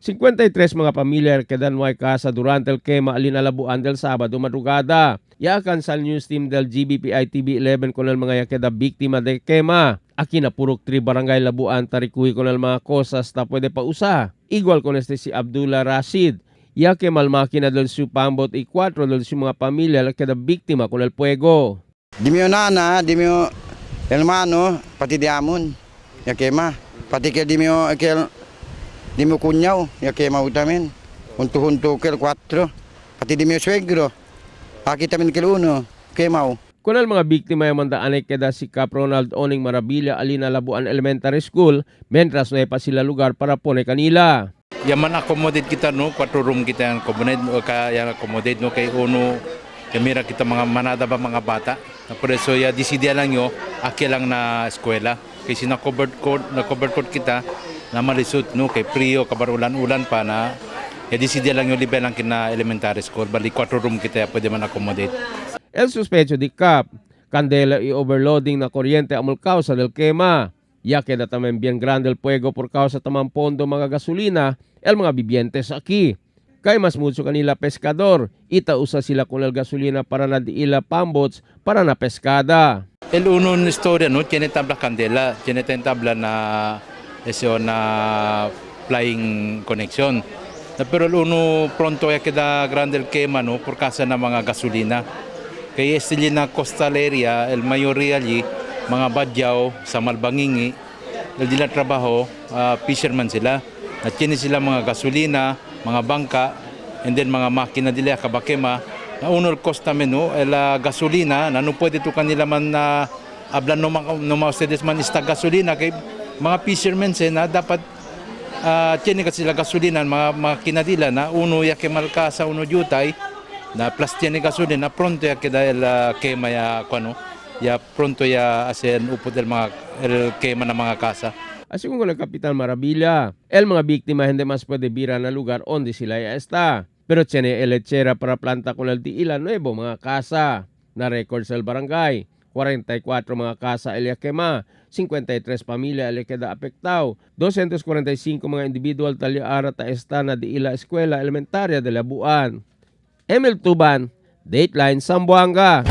53 mga pamilya quedan no hay casa durante el quema alinalabuan del Sabado madrugada. Yakan sa news team del GBPI TV11 con el mga queda biktima de quema. Aquí na purok 3 barangay Labuan tarikuhi con el mga cosas na pwede pa usa. Igual con si Abdullah Rashid. Ya que mal máquina del su pambot y 4 del su mga pamilya la queda biktima con el fuego. Di mio nana, di mio hermano, pati di amon, ya quema. Pati que di mio cuñado, ya quema también. Junto que el 4, pati di mio suegro. Aquí también que el 1, quemao. Con el mga biktima yung mandaan ay queda si Cap Ronald Oning Marabilla alina Labuan Elementary School, mentras no pa sila lugar para pone kanila. Yaman accommodate kita no, 4 room kita yang accommodate no kay uno kamera kita mga manada ba mga bata. Por eso ya decidia lang yo aki lang na eskwela. Kasi na covered code kita na malisod no kay prio kabarulan-ulan pa na ya decidia lang yo libe lang kina elementary school bali 4 room kita pwede man accommodate. El sospecho di Cap, candela y overloading na kuryente amol causa del quema. Ya queda también bien grande el fuego por causa tamang pondo mga gasolina, el mga vivientes aquí. Kay mas mucho kanila pescador, ita usa sila con el gasolina para na diila pambots para na pescada. El uno na istorya no, tiene tabla candela, tiene tabla na flying connection. Pero el uno pronto ya queda grande el quema no, por causa na mga gasolina. Kaya estili na coastal area, el mayoría allí, mga badyaw sa Malbangingi, dahil trabaho, fisherman sila. At yun sila mga gasolina, mga bangka, and then mga makina nila kabakema. Na unol cost namin, no, el gasolina, na no pwede to kanila man na ablan no mga ustedes man ista gasolina, kay mga fishermen na dapat tiene kasi sila gasolina, mga makina nila na uno ya kemalka sa uno jutay, na plus tiene gasolina, pronto ya queda el quema ya kuano. Ya pronto ya hacen upod el quema ng mga kasa. Así como el Kapitan Marabilla, el mga biktima hindi mas pwede bira na lugar onde sila ya está. Pero tiene el lechera para planta con el diila nuevo mga kasa. Na record sa el barangay, 44 mga kasa el quema, 53 pamilya el queda apektao, 245 mga individual talyaara ta esta na diila eskwela elementarya de Labuan. Emil Tuban, Dateline Zamboanga.